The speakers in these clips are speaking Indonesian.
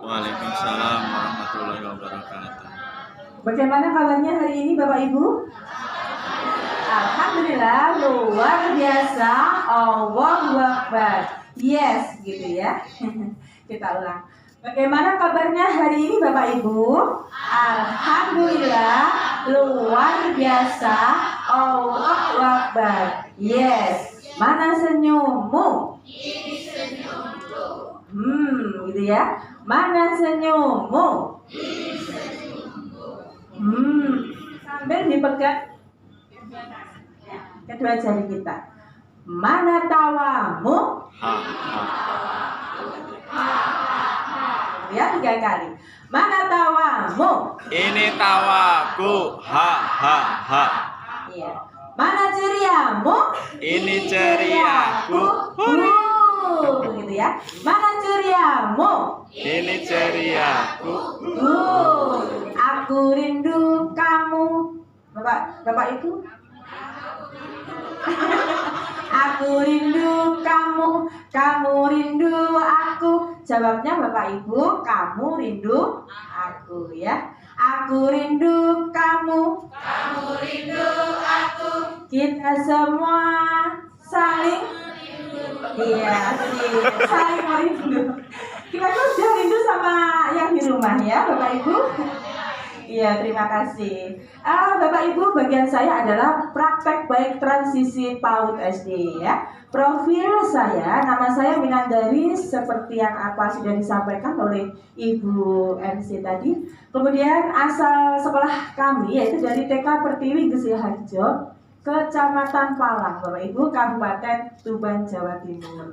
Waalaikumsalam warahmatullahi wabarakatuh. Bagaimana kabarnya hari ini Bapak Ibu? Alhamdulillah, luar biasa. Allahu Akbar. Yes, gitu ya. Kita ulang. Bagaimana kabarnya hari ini Bapak Ibu? Alhamdulillah, luar biasa. Allahu Akbar. Yes. Mana senyummu? Ini senyumku. Gitu ya. Mana senyummu? Ini senyumku. Sambil dipegang kedua jari kita. Mana tawamu? Ya, 3 kali. Mana tawamu? Ini tawaku. Iya. Mana ceriamu? Ini ceriaku. Gitu ya. Mana ceriamu? Ini ceriaku. Aku rindu kamu. Bapak Ibu? Aku rindu kamu, kamu rindu aku. Jawabnya Bapak Ibu, kamu rindu aku ya. Aku rindu kamu, Kamu rindu aku. kita semua saling saling merindu. Kita tuh sudah rindu sama yang di rumah ya Bapak Ibu. Iya, terima kasih. Bapak Ibu, bagian saya adalah praktek baik transisi PAUD SD ya. Profil saya, nama saya Minandari seperti yang apa sudah disampaikan oleh Ibu MC tadi. Kemudian asal sekolah kami yaitu dari TK Pertiwi Gesil Harjo, Kecamatan Palang, Bapak Ibu, Kabupaten Tuban, Jawa Timur.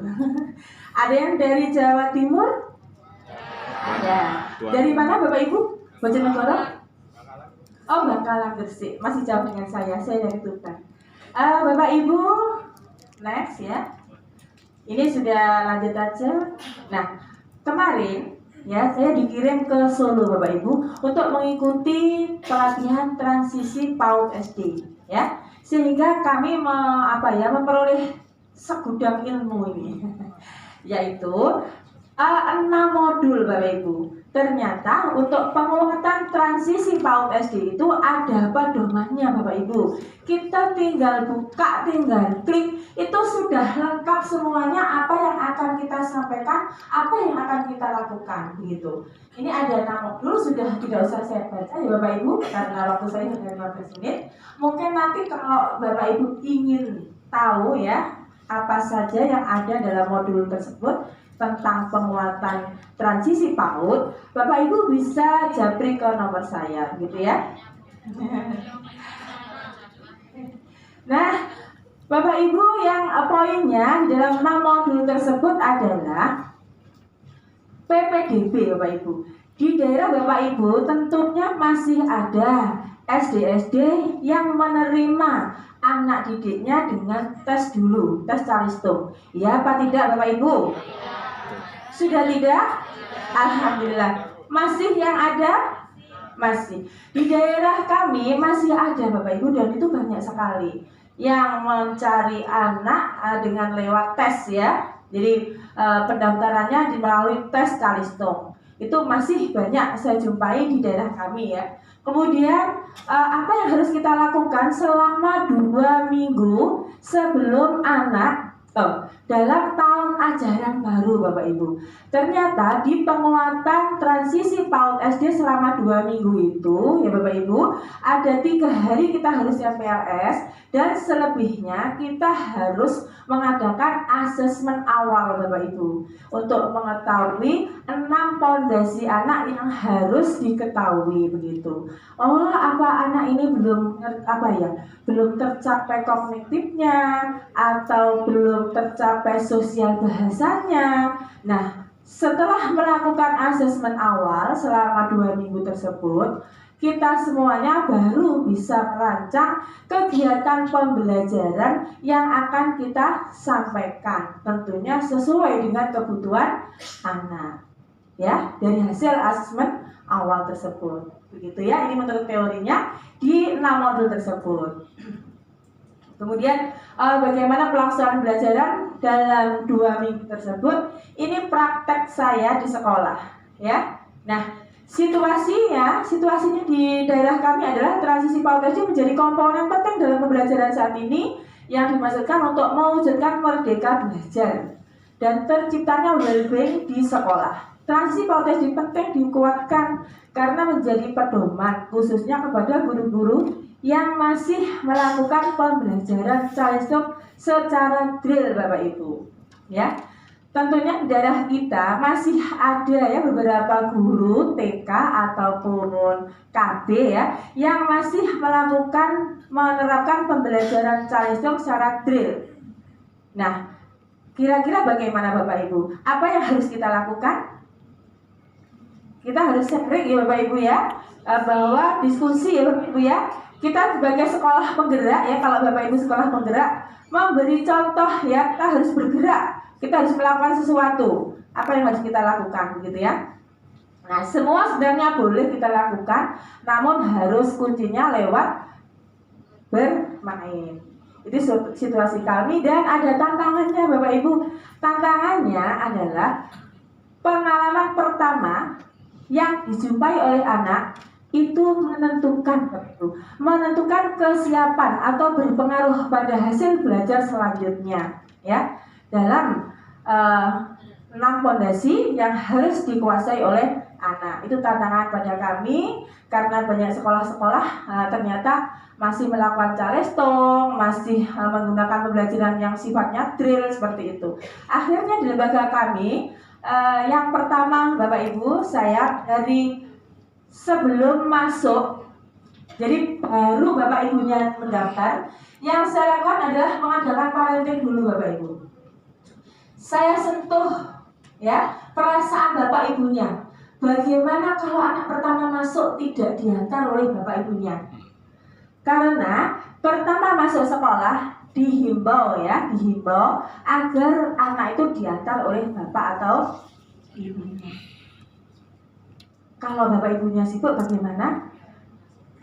Ada yang dari Jawa Timur? Ada. Dari mana Bapak Ibu? Bojonegoro? Oh, Bangkalan Gresik, masih jauh dengan saya dari Tuban. Bapak Ibu, next ya. Ini sudah lanjut aja. Nah, kemarin ya saya dikirim ke Solo Bapak Ibu untuk mengikuti pelatihan transisi PAUD SD ya. Sehingga kami memperoleh segudang ilmu ini. Yaitu 6 modul Bapak Ibu. Ternyata untuk penguatan transisi PAUD SD itu ada pedomannya Bapak Ibu. Kita tinggal buka, tinggal klik, itu sudah lengkap semuanya apa yang akan kita sampaikan, apa yang akan kita lakukan begitu. Ini ada 6 modul, sudah tidak usah saya baca ya Bapak Ibu karena waktu saya hanya 15 menit. Mungkin nanti kalau Bapak Ibu ingin tahu ya apa saja yang ada dalam modul tersebut tentang penguatan transisi PAUD, Bapak Ibu bisa japri ke nomor saya gitu ya. Nah, Bapak Ibu yang poinnya di dalam 6 modul tersebut adalah PPDB Bapak Ibu. Di daerah Bapak Ibu tentunya masih ada SD-SD yang menerima anak didiknya dengan tes dulu, tes calistung. Ya apa tidak Bapak Ibu? Sudah tidak? Alhamdulillah. Masih yang ada? Masih. Di daerah kami masih ada Bapak Ibu dan itu banyak sekali yang mencari anak dengan lewat tes ya. Jadi pendaftarannya melalui tes calistung. Itu masih banyak saya jumpai di daerah kami ya. Kemudian apa yang harus kita lakukan selama 2 minggu sebelum anak dalam tahun ajaran baru Bapak Ibu. Ternyata di penguatan transisi PAUD SD selama 2 minggu itu ya Bapak Ibu, ada 3 hari kita harus MPLS dan selebihnya kita harus mengadakan asesmen awal Bapak Ibu untuk mengetahui 6 pondasi anak yang harus diketahui begitu. Oh, apa anak ini belum tercapai kognitifnya atau belum tercapai sosial bahasanya. Nah, setelah melakukan asesmen awal selama 2 minggu tersebut, kita semuanya baru bisa merancang kegiatan pembelajaran yang akan kita sampaikan, tentunya sesuai dengan kebutuhan anak. Ya, dari hasil asesmen awal tersebut. Begitu ya, ini menurut teorinya di 6 modul tersebut. Kemudian bagaimana pelaksanaan pembelajaran dalam 2 minggu tersebut? Ini praktek saya di sekolah, ya. Nah, situasinya di daerah kami adalah transisi PAUD SD menjadi komponen penting dalam pembelajaran saat ini yang dimaksudkan untuk mewujudkan merdeka belajar dan terciptanya well-being di sekolah. Transisi PAUD SD penting dikuatkan karena menjadi pedoman khususnya kepada guru-guru yang masih melakukan pembelajaran calistung secara drill, Bapak Ibu. Ya, tentunya di daerah kita masih ada ya beberapa guru TK ataupun KB ya yang masih menerapkan pembelajaran calistung secara drill. Nah, kira-kira bagaimana Bapak Ibu? Apa yang harus kita lakukan? Kita harus sharing ya Bapak Ibu ya, bahwa diskusi ya Bapak Ibu ya. Kita sebagai sekolah penggerak ya, kalau Bapak Ibu sekolah penggerak, memberi contoh ya, kita harus bergerak, kita harus melakukan sesuatu. Apa yang harus kita lakukan begitu ya? Nah, semua sebenarnya boleh kita lakukan, namun harus kuncinya lewat bermain. Itu situasi kami dan ada tantangannya Bapak Ibu. Tantangannya adalah pengalaman pertama yang dijumpai oleh anak itu menentukan kesiapan atau berpengaruh pada hasil belajar selanjutnya ya dalam 6 fondasi yang harus dikuasai oleh anak. Itu tantangan pada kami karena banyak sekolah-sekolah ternyata masih melakukan calistung, masih menggunakan pembelajaran yang sifatnya drill seperti itu. Akhirnya di lembaga kami yang pertama Bapak Ibu, saya dari sebelum masuk, jadi baru Bapak Ibunya mendaftar, yang saya lakukan adalah mengadakan parenting dulu Bapak Ibu. Saya sentuh ya perasaan Bapak Ibunya. Bagaimana kalau anak pertama masuk tidak diantar oleh Bapak Ibunya? Karena pertama masuk sekolah dihimbau agar anak itu diantar oleh bapak atau ibunya. Kalau Bapak Ibunya sibuk bagaimana?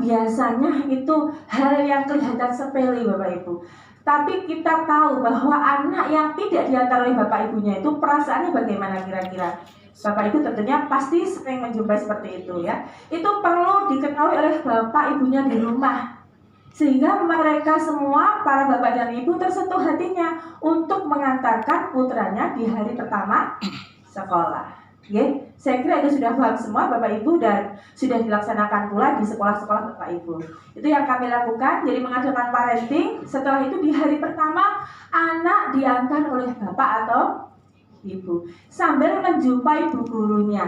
Biasanya itu hal yang kelihatan sepele Bapak Ibu. Tapi kita tahu bahwa anak yang tidak diantar oleh Bapak Ibunya itu perasaannya bagaimana kira-kira? Bapak Ibu tentunya pasti sering menjumpai seperti itu ya. Itu perlu diketahui oleh Bapak Ibunya di rumah. Sehingga mereka semua, para bapak dan ibu tersentuh hatinya untuk mengantarkan putranya di hari pertama sekolah. Oke, saya kira itu sudah paham semua Bapak Ibu dan sudah dilaksanakan pula di sekolah-sekolah Bapak Ibu. Itu yang kami lakukan, jadi mengadakan parenting. Setelah itu di hari pertama anak diantar oleh bapak atau ibu sambil menjumpai bu gurunya,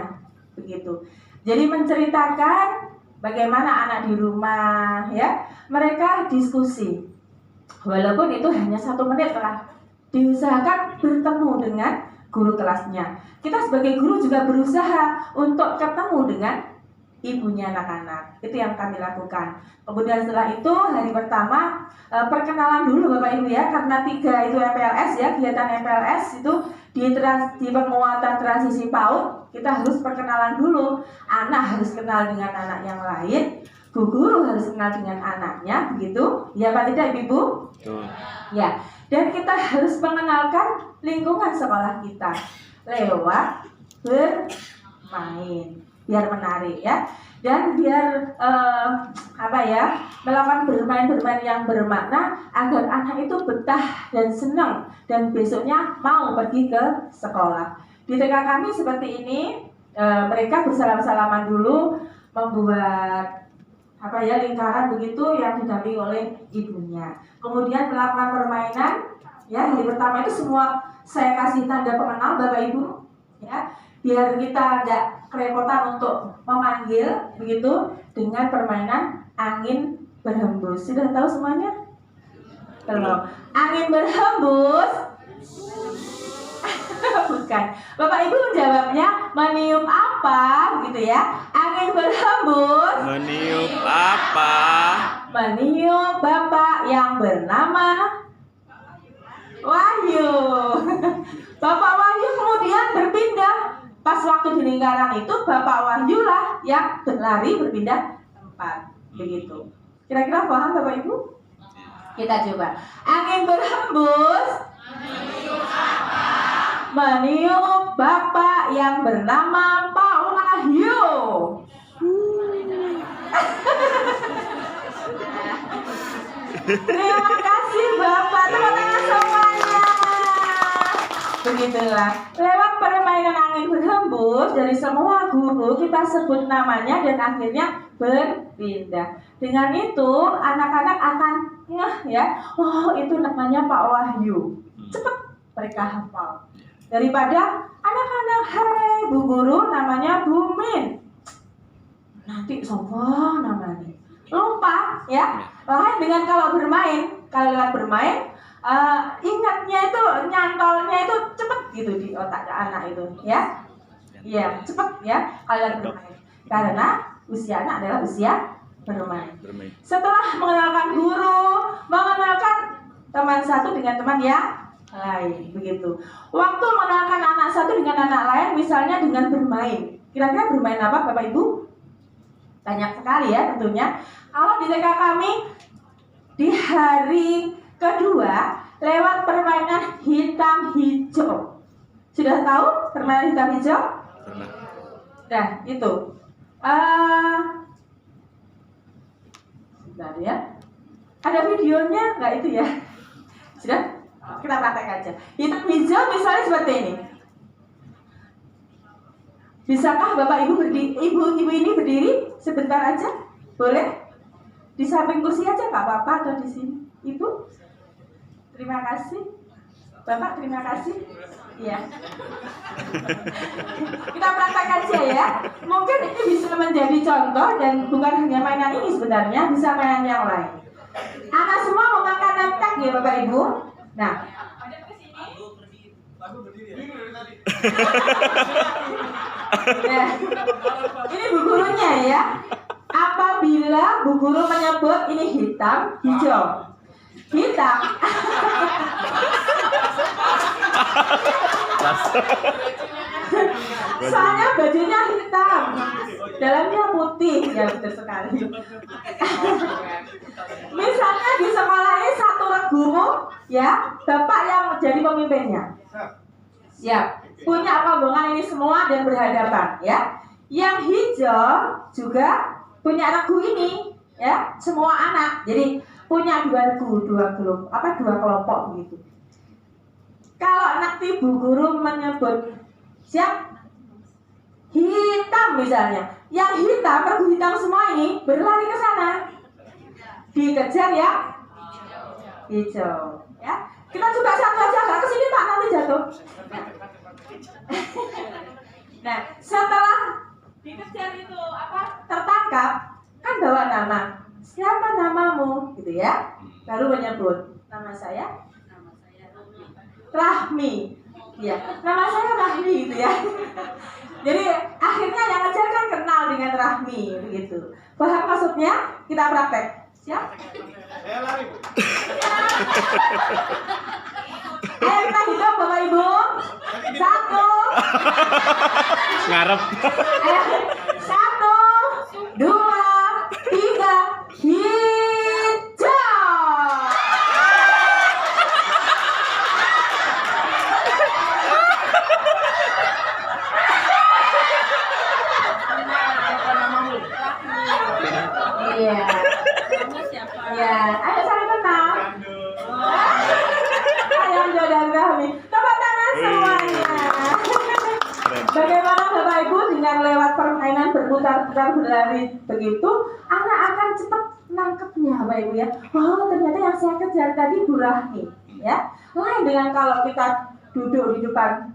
begitu. Jadi menceritakan bagaimana anak di rumah ya, mereka diskusi. Walaupun itu hanya 1 menit lah, diusahakan bertemu dengan guru kelasnya. Kita sebagai guru juga berusaha untuk ketemu dengan ibunya anak-anak. Itu yang kami lakukan. Kemudian setelah itu hari pertama perkenalan dulu Bapak Ibu ya, karena 3 itu MPLS ya, kegiatan MPLS itu di penguatan transisi PAUD, kita harus perkenalan dulu. Anak harus kenal dengan anak yang lain, bu guru harus kenal dengan anaknya, begitu ya Pak tidak Ibu? Ya, dan kita harus mengenalkan lingkungan sekolah kita lewat bermain, biar menarik ya, dan biar melakukan bermain yang bermakna agar anak itu betah dan senang dan besoknya mau pergi ke sekolah. Di TK kami seperti ini, mereka bersalam-salaman dulu, membuat lingkaran begitu yang didampingi oleh ibunya. Kemudian melakukan permainan ya. Hari pertama itu semua saya kasih tanda pengenal Bapak Ibu ya, biar kita tidak kerepotan untuk memanggil begitu dengan permainan angin berhembus. Sudah tahu semuanya? Belum. Angin berhembus bukan. Bapak Ibu jawabnya meniup apa gitu ya. Angin berhembus Meniup apa? meniup bapak yang bernama Wahyu. Bapak Wahyu kemudian berpindah. Pas waktu di lingkaran itu Bapak Wahyu lah yang berlari berpindah tempat. Begitu. Kira-kira paham Bapak Ibu? Kita coba. Angin berhembus meniup bapak yang bernama Pak Wahyu. Terima kasih Bapak, tepuk tangan semuanya. Begitulah, lewat permainan angin berhembus dari semua guru kita sebut namanya dan akhirnya berpindah. Dengan itu anak-anak akan ngeh ya, oh itu namanya Pak Wahyu. Cepat mereka hafal. Daripada anak-anak, hai Bu Guru namanya Bu Min. Nanti sopo namanya. Lupa ya. Lain dengan kalau lewat bermain, ingatnya itu, nyantolnya itu cepet gitu di otak anak itu ya. Iya, cepet ya kalau bermain. Karena usia anak adalah usia bermain. Setelah mengenalkan guru, mengenalkan teman satu dengan teman yang lain, begitu. Waktu mengenalkan anak satu dengan anak lain, misalnya dengan bermain. Kira-kira bermain apa Bapak Ibu? Banyak sekali ya tentunya. Kalau di TK kami di hari kedua lewat permainan hitam hijau. Sudah tahu permainan hitam hijau? Pernah. Nah itu. Sebentar ya. Ada videonya nggak itu ya? Sudah? Kita praktek aja. Hitam hijau misalnya seperti ini. Bisakah Bapak Ibu ibu ini berdiri sebentar aja? Boleh? Di samping kursi aja nggak apa-apa atau di sini? Ibu? Terima kasih. Bapak terima kasih. Iya. Kita praktek aja ya. Mungkin ini bisa menjadi contoh dan bukan hanya mainan ini sebenarnya, bisa mainan yang lain. Anak semua memakan nafkah ya Bapak Ibu. Nah, ini Bu gurunya ya. Apabila Bu guru menyebut ini hitam, hijau. Hitam. Soalnya bajunya hitam, dalamnya putih, ya betul sekali. Misalnya di sekolah ini satu guru, ya, Bapak yang menjadi pemimpinnya. Siap. Punya rombongan ini semua dan berhadapan, ya. Yang hijau juga punya regu ini, ya, semua anak. Jadi punya dua kelompok begitu. Kalau nanti Bu guru menyebut siap hitam misalnya, yang hitam, regu hitam semua ini berlari ke sana, dikejar ya hijau, ya. Kita coba satu aja, nggak kesini Pak, nanti jatuh. Nah, setelah dikejar itu tertangkap, kan bawa nama. Siapa namamu, gitu ya? Baru menyebut nama saya Rahmi. Ya, nama saya Rahmi gitu ya. Jadi akhirnya yang ngejar kan kenal dengan Rahmi begitu. Paham maksudnya? Kita praktek. Siap? Saya lari, Bu. Ayo kita hitung Bapak Ibu. 1. Ngarep. Ayo 1, 2, 3, hijau. Iya. Iya, ayo saling kenal. Ayo dan Rahmi. Tepuk tangan semuanya. Bagaimana Bapak Ibu dengan lewat permainan berputar-putar berlari begitu, anak akan cepat nangkepnya Bapak Ibu ya. Oh ternyata yang saya kejar tadi Bu Rahmi, ya. Lain dengan kalau kita duduk di depan,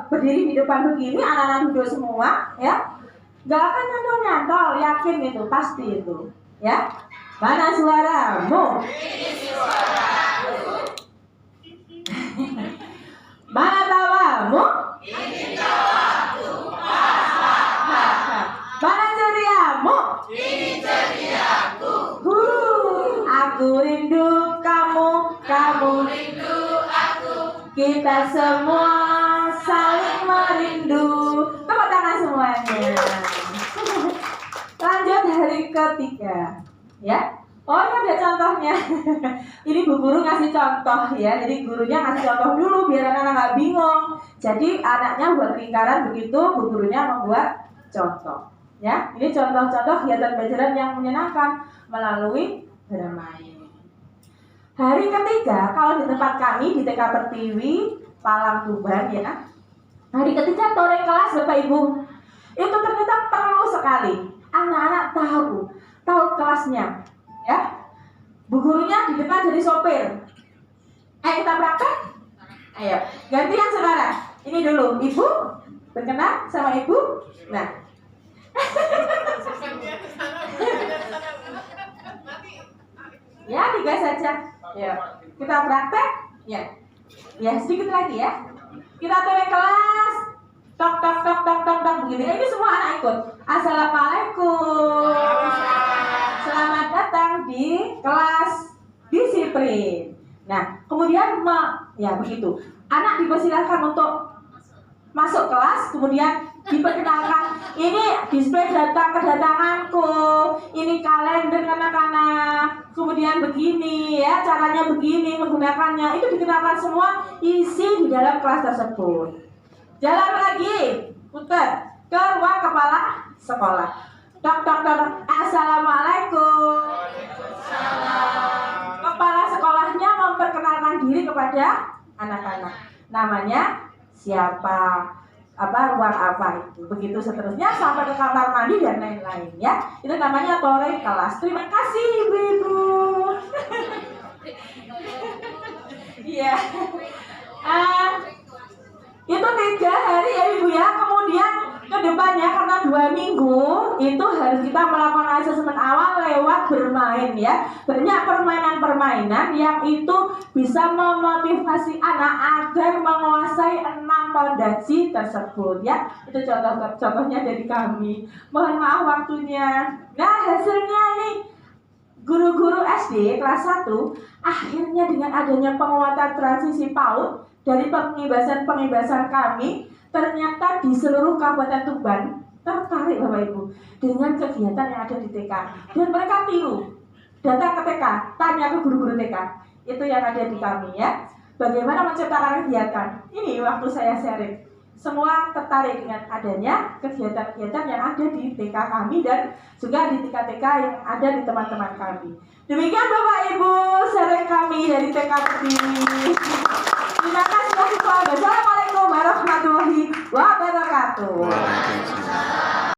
berdiri di depan begini, anak-anak duduk semua, ya. Gak akan nyantol, yakin itu, pasti itu, ya. Mana suaramu? Ini suaraku. Mana tawamu? Ini tawaku. Mana ceriamu? Ini ceriaku. Aku rindu kamu, kamu Rindu aku. kita semua saling merindu. Tepuk tangan semuanya. Lanjut hari ketiga, ya. Oh ini ada contohnya. Ini Bu guru ngasih contoh ya. Jadi gurunya ngasih contoh dulu biar anak-anak nggak bingung. Jadi anaknya buat lingkaran begitu, Bu gurunya membuat contoh. Ya, ini contoh-contoh kegiatan pelajaran yang menyenangkan melalui bermain. Hari ketiga, kalau di tempat kami di TK Pertiwi, Palang Tuban ya. Hari ketiga tore kelas Bapak Ibu. Itu ternyata perlu sekali. Anak-anak tahu kelasnya, ya. Bu gurunya di depan jadi sopir. Ayo kita praktek. Ayo, gantian saudara. Ini dulu, Ibu berkenan sama Ibu. Nah. Ya, 3 saja. Ya. Kita praktek. Ya. Ya, sedikit lagi ya. Kita tore kelas. Tok tok tok tok tok tok begini. Ini semua anak ikut. Assalamualaikum. Selamat datang di kelas disiplin. Nah, kemudian ya begitu. Anak dipersilakan untuk masuk kelas, kemudian diperkenalkan, ini display data kedatanganku, ini kalender anak-anak, kemudian begini ya, caranya begini menggunakannya, itu dikenalkan semua isi di dalam kelas tersebut. Jalan lagi, putar ke ruang kepala sekolah. Tok tok tok, assalamualaikum. Kepala sekolahnya memperkenalkan diri kepada anak-anak. Namanya siapa, ruang apa itu, begitu seterusnya sampai ke kamar mandi dan lain-lain ya. Itu namanya tore kelas. Terima kasih ibu-ibu. Iya. Itu 3 hari ya ibu ya. Kemudian ke depannya karena 2 minggu itu harus kita melakukan asesmen awal lewat bermain ya. Banyak permainan-permainan yang itu bisa memotivasi anak agar menguasai 6 fondasi tersebut ya. Itu contohnya dari kami. Mohon maaf waktunya. Nah, hasilnya ini guru-guru SD kelas 1 akhirnya dengan adanya penguatan transisi PAUD dari pengibasan kami, ternyata di seluruh Kabupaten Tuban tertarik Bapak Ibu dengan kegiatan yang ada di TK. Dan mereka tiru, datang ke TK, tanya ke guru-guru TK. Itu yang ada di kami ya. Bagaimana menciptakan kegiatan? Ini waktu saya sharing. Semua tertarik dengan adanya kegiatan-kegiatan yang ada di TK kami dan juga di TK-TK yang ada di teman-teman kami. Demikian Bapak Ibu sharing kami dari TK Pertiwi. Terima kasih. Wassalamualaikum warahmatullahi wabarakatuh. Waalaikumsalam.